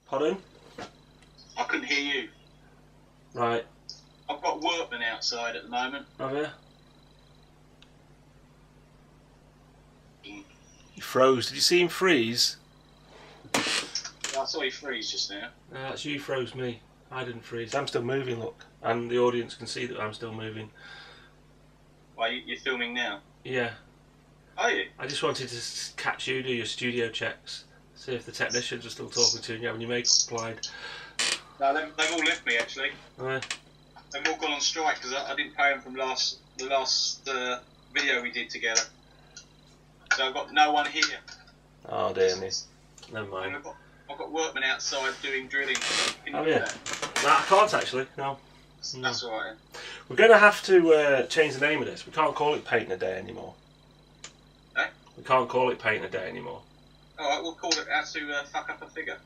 Pardon? I couldn't hear you. Right. I've got workmen outside at the moment. Have you? He froze. Did you see him freeze? I saw you freeze just now. That's you froze me. I didn't freeze. I'm still moving, look. And the audience can see that I'm still moving. Why, you're filming now? Yeah. Are you? I just wanted to catch you, do your studio checks. See if the technicians are still talking to you and you're having your makeup applied. No, they've all left me actually. Right. They've all gone on strike because I didn't pay them from the last video we did together. So I've got no one here. Oh dear me. Never mind. And I've got workmen outside doing drilling. Oh yeah. No, I can't actually, no. That's alright. We're going to have to change the name of this. We can't call it Painting a Day anymore. Eh? We can't call it Painting a Day anymore. Alright, we'll call it How to Fuck Up a Figure.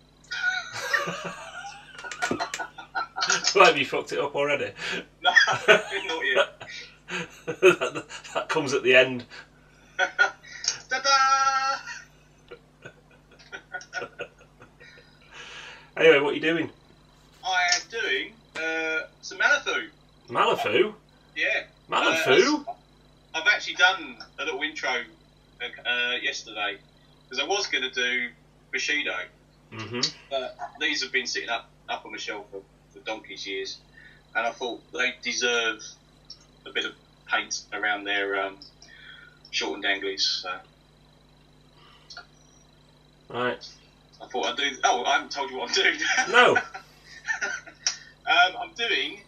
Like you fucked it up already. No, not yet. that comes at the end. Ta-da! Anyway, what are you doing? I am doing some Malifaux. Malifaux? Yeah. Malifaux? I've actually done a little intro yesterday because I was going to do Bushido. But these have been sitting up on my shelf for donkey's years, and I thought they deserve a bit of paint around their short and danglies. So. Right. I thought I'd do. Oh, I haven't told you what I'm doing. No. I'm doing,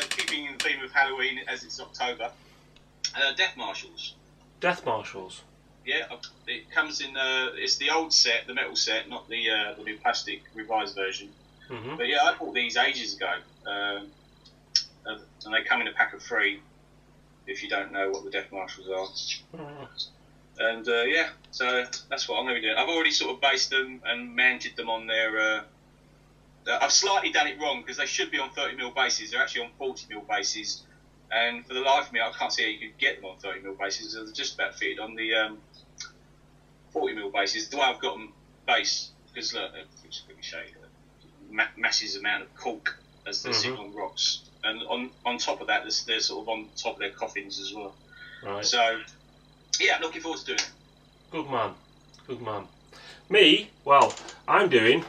keeping in the theme of Halloween as it's October, Death Marshals. Death Marshals? Yeah, it comes in, it's the old set, the metal set, not the new plastic revised version. But yeah, I bought these ages ago, and they come in a pack of 3, if you don't know what the Death Marshals are. And yeah, so that's what I'm going to be doing. I've already sort of based them and mounted them on their... I've slightly done it wrong because they should be on 30mm bases. They're actually on 40mm bases. And for the life of me, I can't see how you could get them on 30mm bases. They're just about fitted on the 40mm bases. The way I've got them base, because look, it's quickly show you, massive amount of cork as they're sitting on rocks. And on top of that, they're sort of on top of their coffins as well. Right. So, yeah, looking forward to doing it. Good man. Good man. Me? Well, I'm doing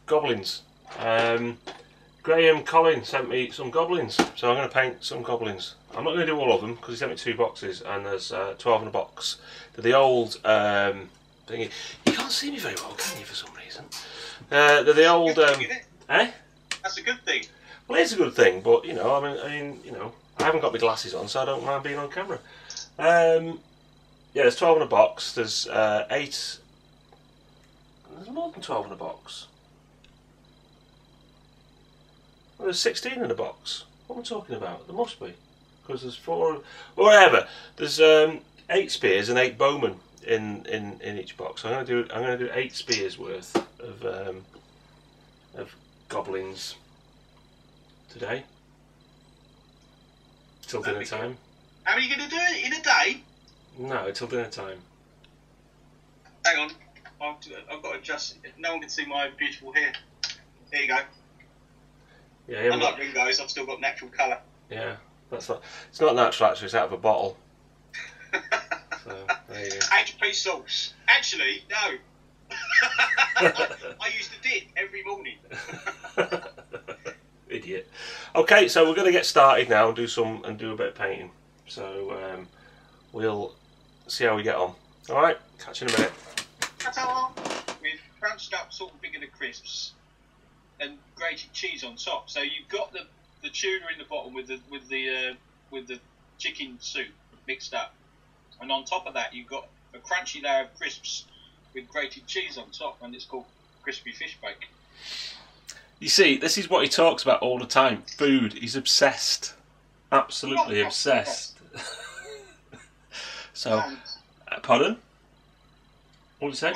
Goblins. Graham Collins sent me some Goblins, so I'm going to paint some Goblins. I'm not going to do all of them because he sent me 2 boxes and there's 12 in a box. They're the old thingy. You can't see me very well, can you, for some reason? They're the old... eh? That's a good thing. Well, it's a good thing, but, you know, I mean, you know, I haven't got my glasses on, so I don't mind being on camera. Yeah, there's 12 in a box. There's 8... There's more than 12 in a box. Well, there's 16 in a box. What am I talking about? There must be. Because there's 4... Whatever. There's 8 spears and 8 bowmen in each box. So I'm going to do 8 spears worth of goblins today. Till dinner time. How are you going to do it in a day? No, till dinner time. Hang on, I've got to adjust. No one can see my beautiful hair. There you go. Yeah, unlike Ringo's, I've still got natural colour. Yeah, that's not. It's not natural actually. It's out of a bottle. So there you go. HP sauce. Actually, no. I used to dip every morning. Idiot. Okay, so we're going to get started now and do a bit of painting. So we'll see how we get on. All right, catch you in a minute. Ta-ta! We've crunched up salt and vinegar crisps and grated cheese on top. So you've got the tuna in the bottom with the chicken soup mixed up, and on top of that you've got a crunchy layer of crisps with grated cheese on top, and it's called crispy fish bake. You see, this is what he talks about all the time. Food. He's obsessed. Absolutely obsessed. So, pardon? What did you say?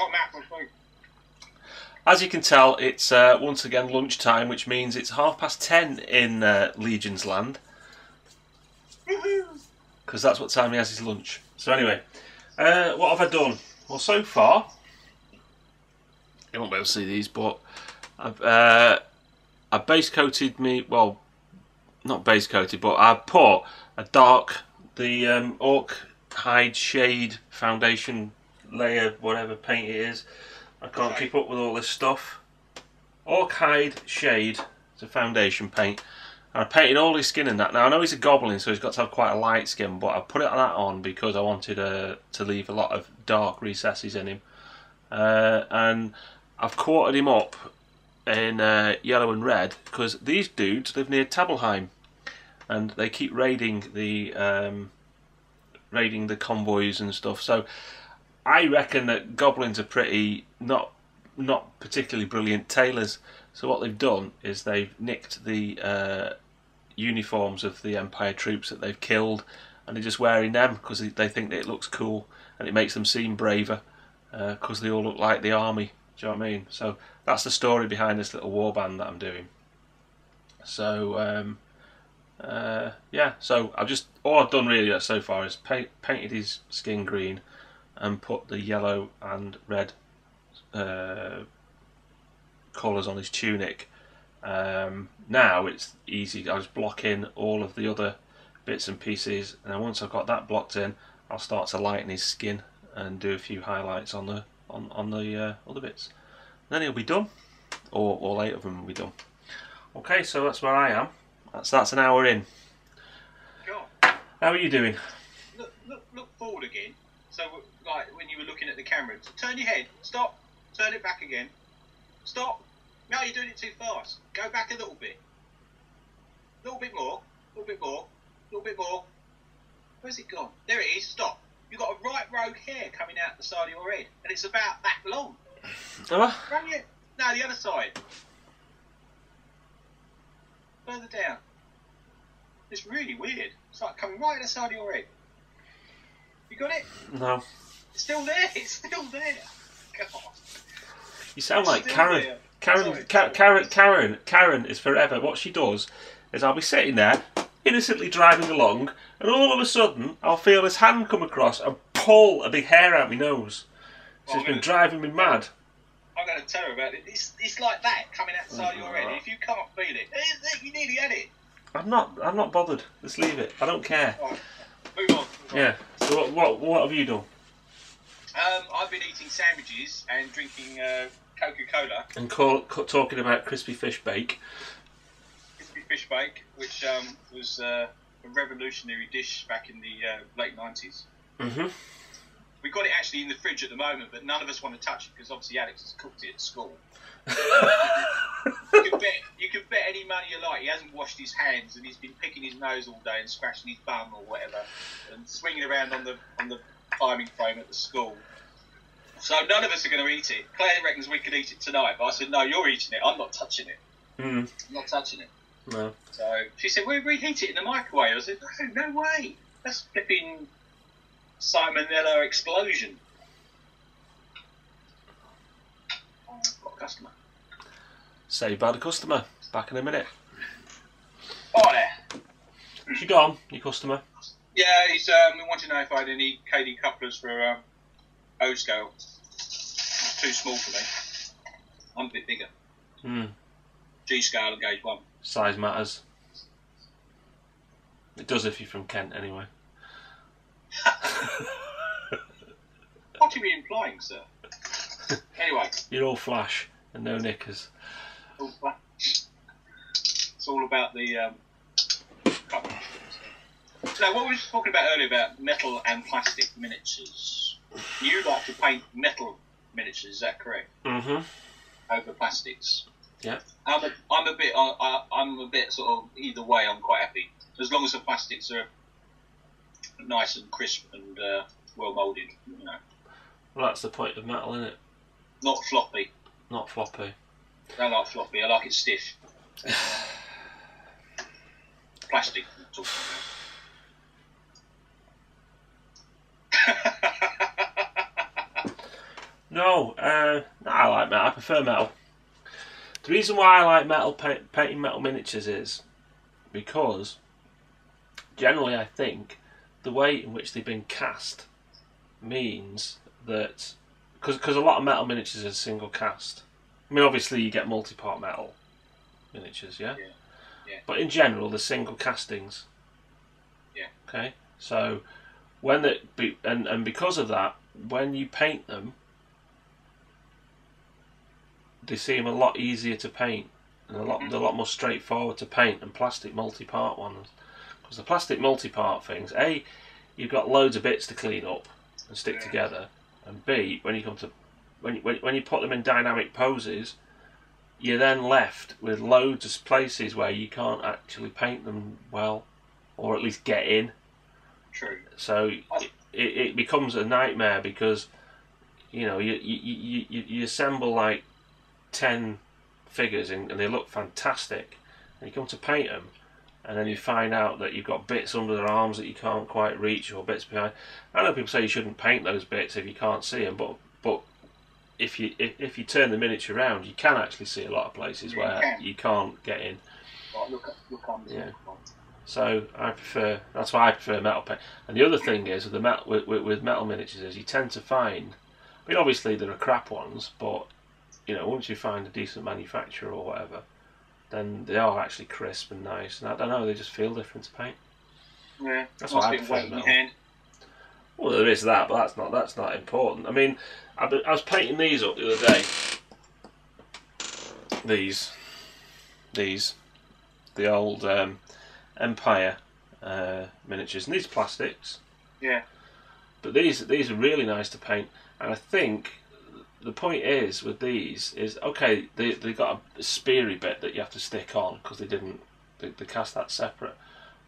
As you can tell, it's once again lunchtime, which means it's 10:30 in Legion's land. Because that's what time he has his lunch. So anyway, what have I done? Well, so far, You won't be able to see these, but I've base coated me. Well, not base coated, but I put a the orc hide shade foundation layer, whatever paint it is. I can't keep up with all this stuff. Orc hide shade. It's a foundation paint. And I painted all his skin in that. Now I know he's a goblin, so he's got to have quite a light skin, but I put that on because I wanted to leave a lot of dark recesses in him. And I've quartered him up in yellow and red because these dudes live near Tabelheim, and they keep raiding the convoys and stuff. So I reckon that goblins are pretty not particularly brilliant tailors. So what they've done is they've nicked the uniforms of the Empire troops that they've killed, and they're just wearing them because they think that it looks cool and it makes them seem braver because they all look like the army. Do you know what I mean? So that's the story behind this little warband that I'm doing. So yeah, so all I've done really so far is painted his skin green and put the yellow and red colours on his tunic. Now it's easy. I just block in all of the other bits and pieces, and then once I've got that blocked in, I'll start to lighten his skin and do a few highlights on the other bits. Then he'll be done, or all 8 of them will be done. Okay, so that's where I am. That's an hour in. God. How are you doing? Look forward again. So, like when you were looking at the camera, turn your head, stop, turn it back again, stop. No, you're doing it too fast. Go back a little bit. A little bit more, a little bit more, a little bit more. Where's it gone? There it is, stop. You've got a right rogue hair coming out the side of your head, and it's about that long. Run it. No, the other side. Further down. It's really weird. It's like coming right at the side of your head. You got it? No. It's still there. It's still there. God. You sound like Karen. Karen is forever. What she does is I'll be sitting there, innocently driving along, and all of a sudden I'll feel this hand come across and pull a big hair out my nose. She's been driving me mad. I'm going to tell her about it. It's like that coming out the side of your head. If you can't feel it, you nearly had it. I'm not bothered. Let's leave it. I don't care. Right. Move on. Yeah. So what have you done? I've been eating sandwiches and drinking Coca-Cola. And talking about crispy fish bake. Crispy fish bake, which was a revolutionary dish back in the late 90s. Mm-hmm. We've got it actually in the fridge at the moment, but none of us want to touch it because obviously Alex has cooked it at school. You can bet any money you like he hasn't washed his hands and he's been picking his nose all day and scratching his bum or whatever and swinging around on the climbing frame at the school. So none of us are going to eat it. Claire reckons we could eat it tonight, but I said, no, you're eating it. I'm not touching it. I'm not touching it. No. So she said, we reheat it in the microwave. I said, no way. That's flipping salmonella explosion. Got a customer. Saved by the customer. Back in a minute. Oh, there. She gone, your customer? Yeah, he's we want to know if I had any KD couplers for O scale. Too small for me. I'm a bit bigger. G scale and gauge 1. Size matters. It does if you're from Kent, anyway. What are you implying, sir? Anyway. You're all flash and no knickers. All flash. It's all about the couple. So what we were talking about earlier about metal and plastic miniatures. You like to paint metal miniatures, is that correct? Mm-hmm. Over plastics. Yeah. I'm a bit sort of either way. I'm quite happy as long as the plastics are nice and crisp and well moulded. You know. Well, that's the point of metal, isn't it? Not floppy. Not floppy. I don't like floppy. I like it stiff. Plastic. I'm talking about. No, I like metal. I prefer metal. The reason why I like metal painting metal miniatures is because generally I think the way in which they've been cast means that because a lot of metal miniatures are single cast. I mean, obviously you get multi-part metal miniatures, yeah? Yeah. But in general, they're single castings. Yeah. Okay? So, and because of that, when you paint them, they seem a lot easier to paint. And they're a lot more straightforward to paint than plastic multi-part ones. Because the plastic multi-part things, A, you've got loads of bits to clean up and stick together, and B, when you come to when you put them in dynamic poses, you're then left with loads of places where you can't actually paint them well, or at least get in. True. So it becomes a nightmare because you assemble like 10 figures and they look fantastic, and you come to paint them, and then you find out that you've got bits under their arms that you can't quite reach, or bits behind. I know people say you shouldn't paint those bits if you can't see them, but if you turn the miniature around, you can actually see a lot of places where you can't get in. Right, look on. Yeah. So that's why I prefer metal paint. And the other thing is with metal miniatures is you tend to find, I mean obviously there are crap ones, but once you find a decent manufacturer or whatever, then they are actually crisp and nice, and I don't know, they just feel different to paint. Yeah, that's why I prefer metal. Well, there is that, but that's not important. I mean, I was painting these up the other day. These, the old Empire miniatures, and these are plastics. Yeah. But these are really nice to paint, and I think the point is with these is okay. They got a speary bit that you have to stick on because they cast that separate.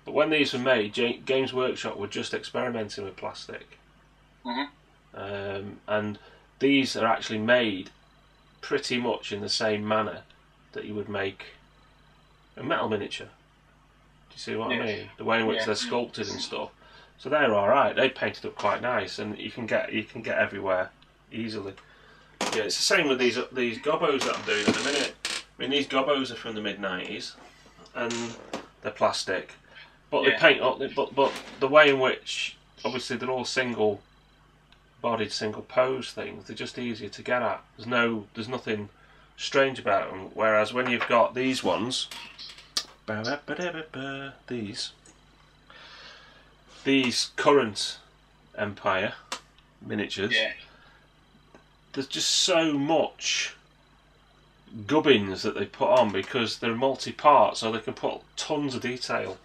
But when these were made, Games Workshop were just experimenting with plastic, and these are actually made pretty much in the same manner that you would make a metal miniature. Do you see what I mean? The way in which they're sculpted and stuff. So they're all right. They painted up quite nice, and you can get everywhere easily. Yeah, it's the same with these gobbos that I'm doing at the minute. I mean, these gobbos are from the mid-90s, and they're plastic, but they paint up. But the way in which, obviously, they're all single-bodied, single-pose things. They're just easier to get at. There's nothing strange about them. Whereas when you've got these ones, these current Empire miniatures. Yeah. There's just so much gubbins that they put on because they're multi-part, so they can put tons of detail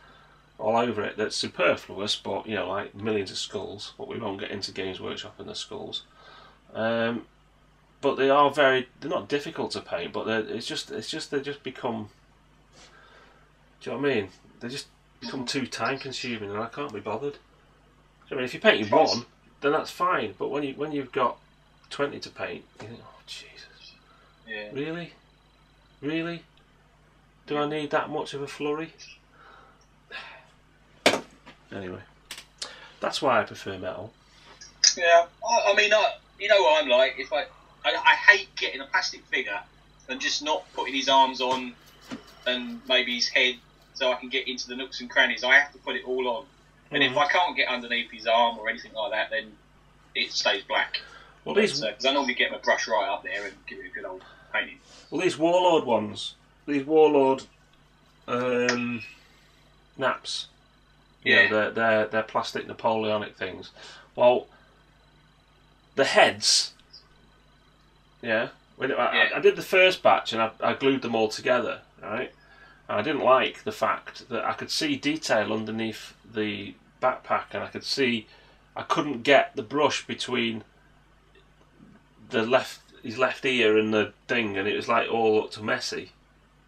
all over it that's superfluous, but like millions of skulls, but we won't get into Games Workshop and the skulls. But they're not difficult to paint, but they just become, do you know what I mean? They just become too time consuming and I can't be bothered. Do you know what I mean? If you're painting one, then that's fine, but when you've got 20 to paint, you think, oh Jesus, really? Do I need that much of a flurry? Anyway, that's why I prefer metal. Yeah, I mean, you know what I'm like. If I hate getting a plastic figure and just not putting his arms on and maybe his head so I can get into the nooks and crannies. I have to put it all on, and if I can't get underneath his arm or anything like that, then it stays black. Well, because I normally get my brush right up there and give it a good old painting. Well, these Warlord ones, these Warlord naps, they're plastic Napoleonic things. Well, the heads, I did the first batch and I glued them all together, right? And I didn't like the fact that I could see detail underneath the backpack, and I couldn't get the brush between his left ear and the thing, and it was like all looked messy.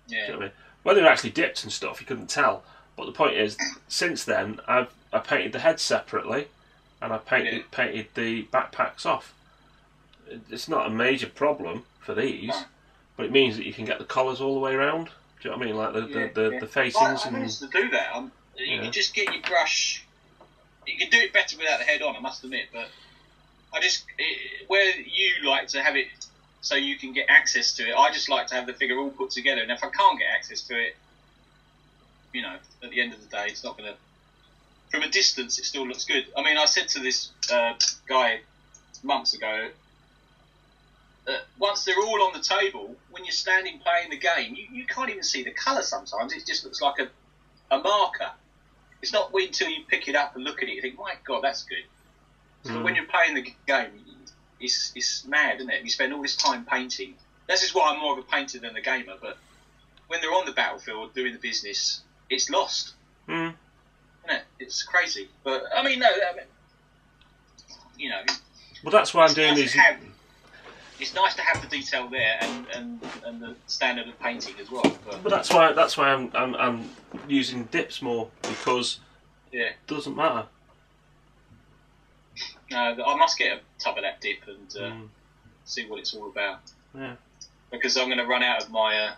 Yeah. Do you know what I mean? When they were actually dipped and stuff, you couldn't tell. But the point is, since then, I painted the head separately, and I painted the backpacks off. It's not a major problem for these, but it means that you can get the collars all the way around. Do you know what I mean? Like the facings. I used to do that. You can just get your brush. You can do it better without the head on, I must admit, but where you like to have it so you can get access to it, I just like to have the figure all put together, and if I can't get access to it, at the end of the day, it's not going to... From a distance, it still looks good. I mean, I said to this guy months ago, once they're all on the table, when you're standing playing the game, you can't even see the colour sometimes. It just looks like a marker. It's not until you pick it up and look at it, you think, my God, that's good. But when you're playing the game, it's mad, isn't it? You spend all this time painting. This is why I'm more of a painter than a gamer, but when they're on the battlefield doing the business, it's lost. Isn't it? It's crazy. But, I mean, you know... Well, that's why I'm doing these... It's nice to have the detail there and the standard of painting as well. But that's why I'm using dips more, because it doesn't matter. I must get a tub of that dip and see what it's all about. Yeah. Because I'm going to run out of my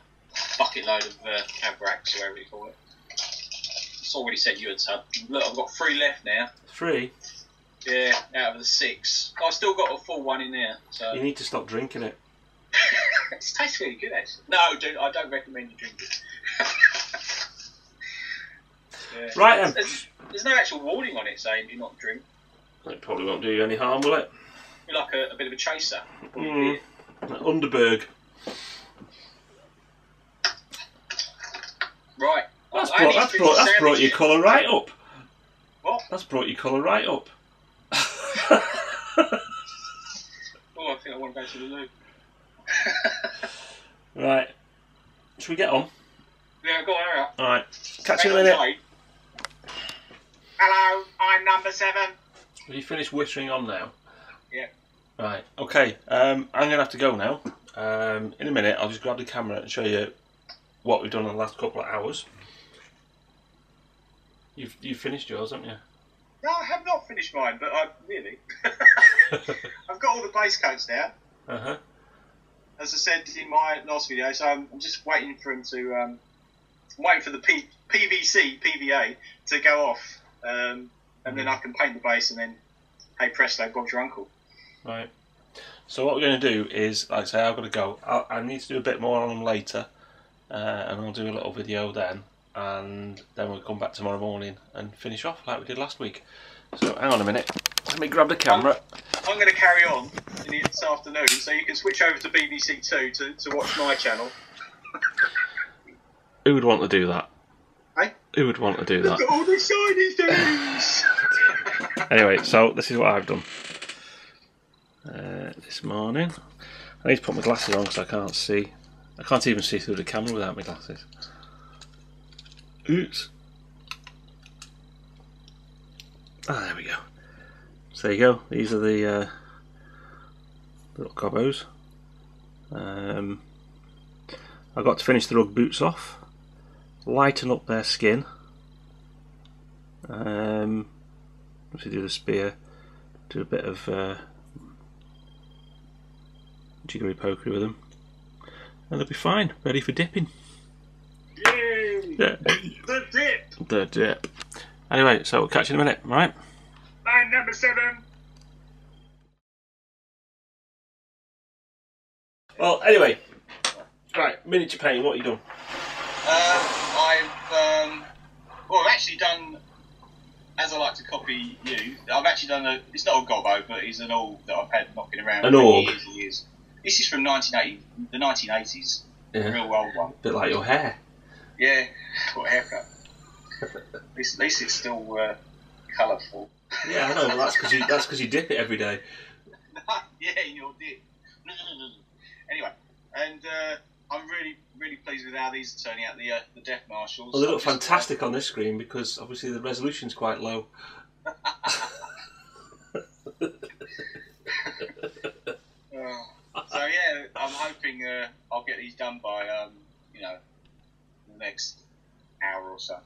bucket load of Abrax, or whatever you call it. It's already sent you a tub. Look, I've got 3 left now. 3? Yeah, out of the 6. I've still got a full one in there. So. You need to stop drinking it. It tastes really good, actually. No, I don't recommend you drink it. Yeah. Right, there's no actual warning on it saying do not drink. It probably won't do you any harm, will it? You're like a bit of a chaser. Underberg. Right. That's brought your colour right up. What? That's brought your colour right up. I think I want to go to the loo. Right. Should we get on? Yeah, go on, alright. Catch you in a minute. Hello, I'm number 7. Have you finished whittering on now? Yeah. Right, okay. I'm going to have to go now. In a minute, I'll just grab the camera and show you what we've done in the last couple of hours. You've finished yours, haven't you? No, I have not finished mine, but really. I've got all the base coats now. Uh-huh. As I said in my last video, so I'm just waiting for him to... waiting for the PVA to go off. And then I can paint the base and then, hey presto, Bob's your uncle. Right. So what we're going to do is, like I say, I've got to go. I need to do a bit more on them later. And I'll do a little video then. And then we'll come back tomorrow morning and finish off like we did last week. So hang on a minute. Let me grab the camera. I'm going to carry on this afternoon, so you can switch over to BBC Two to watch my channel. Who would want to do that? Hey? Who would want to do that? Look at all the shiny things! Anyway, so this is what I've done this morning. I need to put my glasses on because I can't see. I can't even see through the camera without my glasses. Oops. Ah, there we go. So there you go. These are the little gobos. I've got to finish the rug boots off, lighten up their skin. Obviously do the spear, do a bit of jiggery pokery with them, and they'll be fine, ready for dipping. Yay! Yeah. The dip! The dip. Anyway, so we'll catch you in a minute, right? I'm number 7. Well, anyway, right, miniature painting, what have you done? I've actually done, as I like to copy you, I've actually done it's not a gobbo, but it's an orb that I've had knocking around an for orb. years and years. This is from the 1980s, Yeah. a real old one. A bit like your hair. Yeah, got a haircut. At least it's still colourful. Yeah, I know, that's because you dip it every day. Yeah, in your dip. Anyway, and I'm really pleased with how these are turning out, the Death Marshals. Well, they look fantastic on this screen because obviously the resolution's quite low. So yeah, I'm hoping I'll get these done by the next hour or so.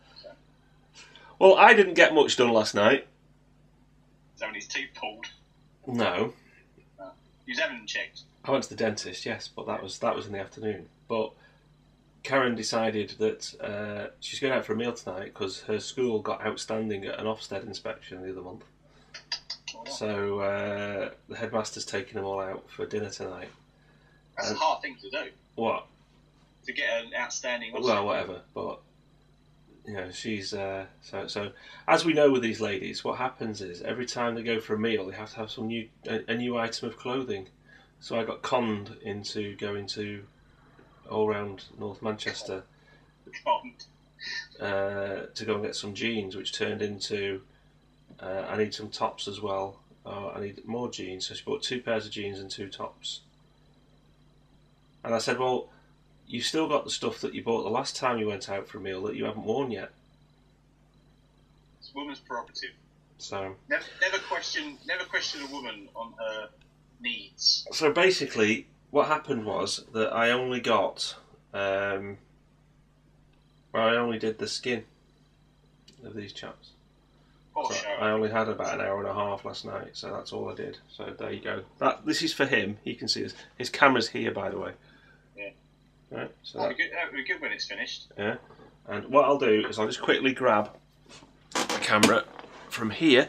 Well, I didn't get much done last night. He's having his teeth pulled. No. He was having them checked. I went to the dentist, yes, but that was in the afternoon. But Karen decided that she's going out for a meal tonight because her school got outstanding at an Ofsted inspection the other month. Oh, wow. So the headmaster's taking them all out for dinner tonight. That's a hard thing to do. What? To get an outstanding... Well, whatever, but... You know, she's so as we know with these ladies, what happens is every time they go for a meal, they have to have a new item of clothing. So I got conned into going to all round North Manchester to go and get some jeans, which turned into I need some tops as well. I need more jeans. So she bought 2 pairs of jeans and 2 tops. And I said, well, you've still got the stuff that you bought the last time you went out for a meal that you haven't worn yet. It's woman's prerogative. So never question a woman on her needs. So basically, what happened was that I only got, I only did the skin of these chaps. Oh, so sure. I only had about an hour and a half last night, so that's all I did. So there you go. This is for him. He can see this. His camera's here, by the way. Yeah. Right. So that'll be good when it's finished. Yeah. And what I'll do is I'll just quickly grab the camera from here.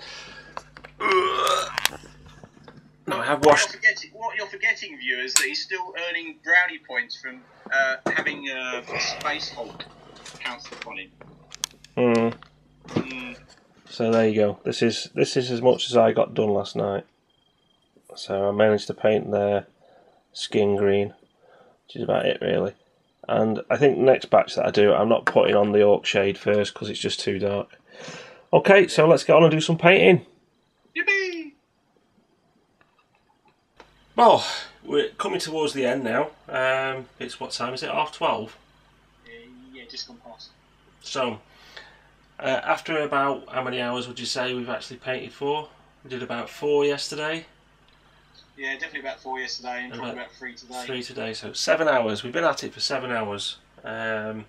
No, I have washed. What you're forgetting, viewers, that he's still earning brownie points from having Space Hulk counts upon him. So there you go. This is as much as I got done last night. So I managed to paint their skin green, which is about it really. And I think the next batch that I do, I'm not putting on the orc shade first because it's just too dark. Okay, so let's get on and do some painting. Yippee! Well, we're coming towards the end now. It's what time is it? 12:30? Yeah, just gone past. So, after about, how many hours would you say we've actually painted for? We did about 4 yesterday. Yeah, definitely about 4 yesterday and probably about 3 today. 3 today, so 7 hours. We've been at it for 7 hours. And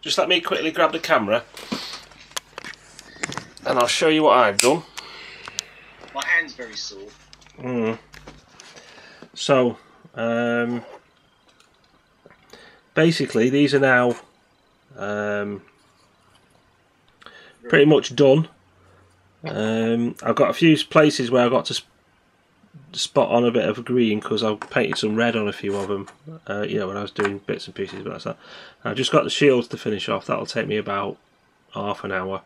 just let me quickly grab the camera and I'll show you what I've done. My hand's very sore. So, basically these are now pretty much done. I've got a few places where I got to spot on a bit of green because I painted some red on a few of them, you know, when I was doing bits and pieces, but that's that. I've just got the shields to finish off. That'll take me about half an hour,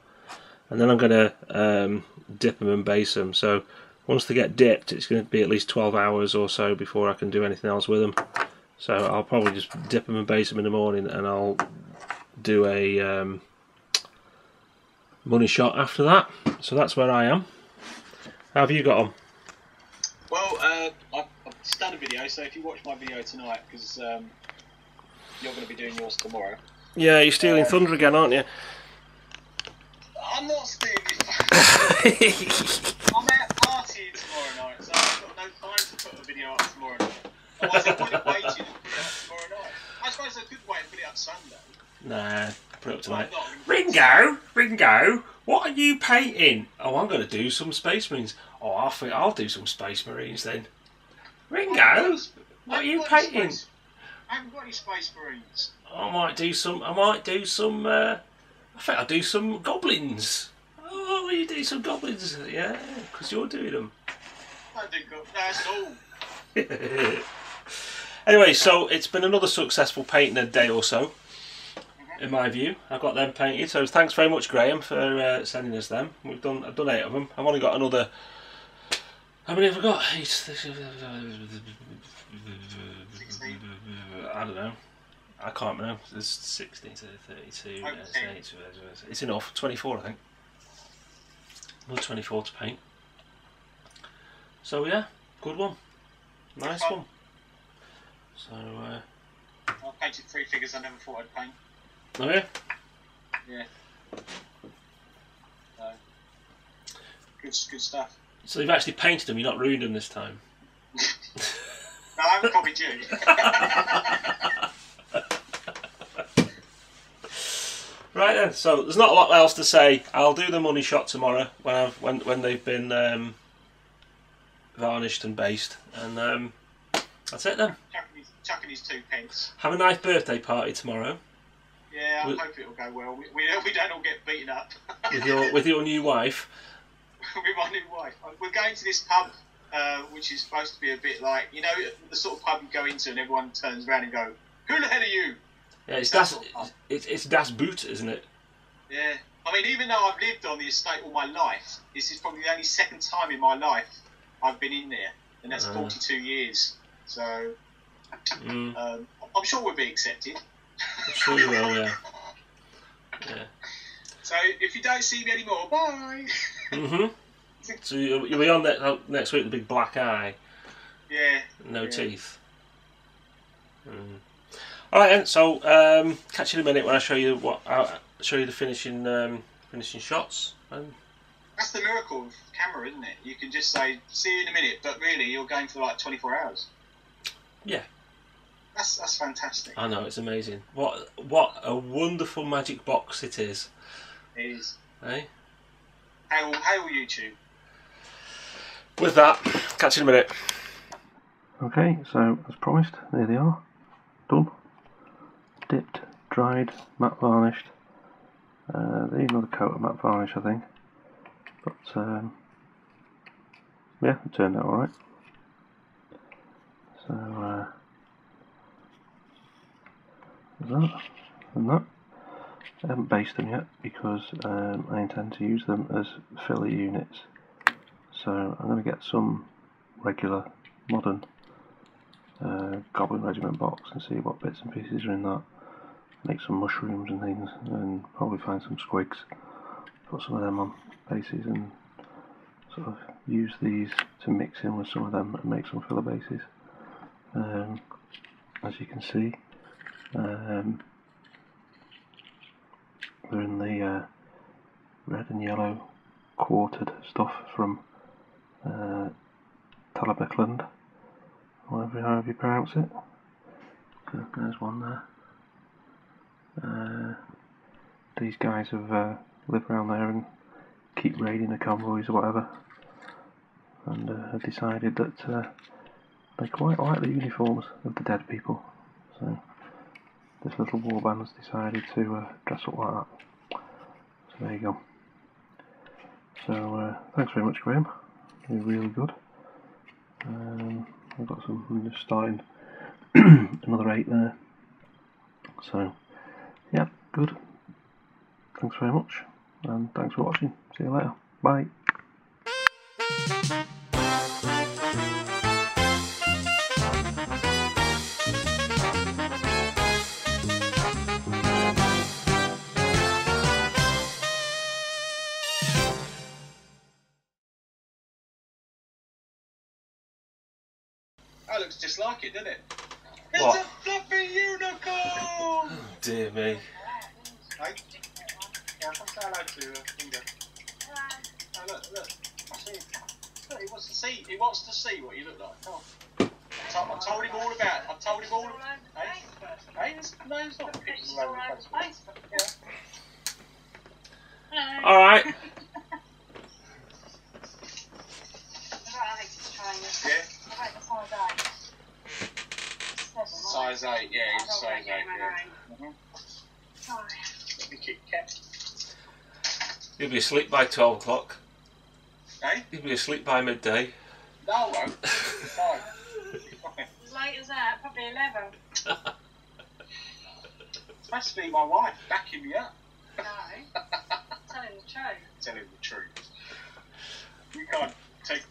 and then I'm going to dip them and base them. So once they get dipped, it's going to be at least 12 hours or so before I can do anything else with them. So I'll probably just dip them and base them in the morning, and I'll do a money shot after that. So that's where I am. How have you got on? Well, I've done a video, so if you watch my video tonight, because you're going to be doing yours tomorrow. Yeah, you're stealing thunder again, aren't you? I'm not stealing it. I'm out partying tomorrow night, so I've got no time to put a video up tomorrow night. Otherwise, I would have waited and put it up tomorrow night. I suppose I could wait and put it up Sunday. Nah, put it up tonight. Ringo, what are you painting? Oh, I'm going to do some Space Marines. Oh, I think I'll do some Space Marines then. Ringo, what are you painting? I haven't got any Space Marines. I might do some. I think I'll do some Goblins. Oh, will you do some Goblins? Yeah, because you're doing them. I do that's all. Anyway, so it's been another successful painting a day or so. In my view, I've got them painted. So thanks very much, Graham, for sending us them. I've done 8 of them. I've only got another. How many have I got? I don't know. I can't remember. There's 16 to 32. It's enough. 24, I think. Another 24 to paint. So yeah, good one. Nice one. So. I've painted 3 figures I never thought I'd paint. Oh yeah? Yeah. Good stuff. So you've actually painted them, you've not ruined them this time? No, I haven't copied you. Right then, so there's not a lot else to say. I'll do the money shot tomorrow when they've been varnished and based, and that's it then. Chucking his 2 pence. Have a nice birthday party tomorrow. Yeah, I hope it'll go well. We don't all get beaten up. with your new wife. With my new wife. We're going to this pub, which is supposed to be a bit like, you know, the sort of pub you go into and everyone turns around and go, "Who the hell are you?" Yeah, it's Das Boot, isn't it? Yeah. I mean, even though I've lived on the estate all my life, this is probably the only second time in my life I've been in there. and that's 42 years. So I'm sure we'll be accepted. I'm sure you will, yeah. Yeah. So if you don't see me anymore, bye. So you'll be on next week with a big black eye. Yeah. No teeth. All right, then. So catch you in a minute when I show you the finishing shots. That's the miracle of camera, isn't it? You can just say, "See you in a minute," but really you're going for like 24 hours. Yeah. That's fantastic. I know, it's amazing. What a wonderful magic box it is. It is. Eh? Hail YouTube. With that, catch you in a minute. Okay, so as promised, there they are. Done. Dipped, dried, matte varnished. They need another coat of matte varnish, I think. But yeah, it turned out alright. So that and that. I haven't based them yet because I intend to use them as filler units. So I'm going to get some regular modern Goblin Regiment box and see what bits and pieces are in that. Make some mushrooms and things, and probably find some squigs. Put some of them on bases and sort of use these to mix in with some of them and make some filler bases. As you can see, they're in the red and yellow quartered stuff from Talabecland, however you pronounce it. There's one there. These guys have lived around there and keep raiding the convoys or whatever, and have decided that they quite like the uniforms of the dead people. So this little warband's decided to dress up like that. So there you go. So thanks very much, Graham. You're really good. I've got some. I'm just starting another 8 there. So yeah, good. Thanks very much, and thanks for watching. See you later. Bye. That looks just like it, doesn't it? What? It's a fluffy unicorn! Oh, dear me. Hey? Yeah, come say hello to Inga. Oh, look. I see him. Look, he wants to see what you look like. Come on. I told him all about it. I told him all about it. Hey? No, it's not pictures all over Facebook. Yeah. Alright. Yeah. Size 8, yeah, it's size 8, yeah. Let me Kit Kat. You'll be asleep by 12 o'clock. Eh? You'll be asleep by midday. No, I won't. Fine. As late as that, probably 11. It's supposed to be my wife backing me up. No. Telling the truth. Telling the truth. You can't take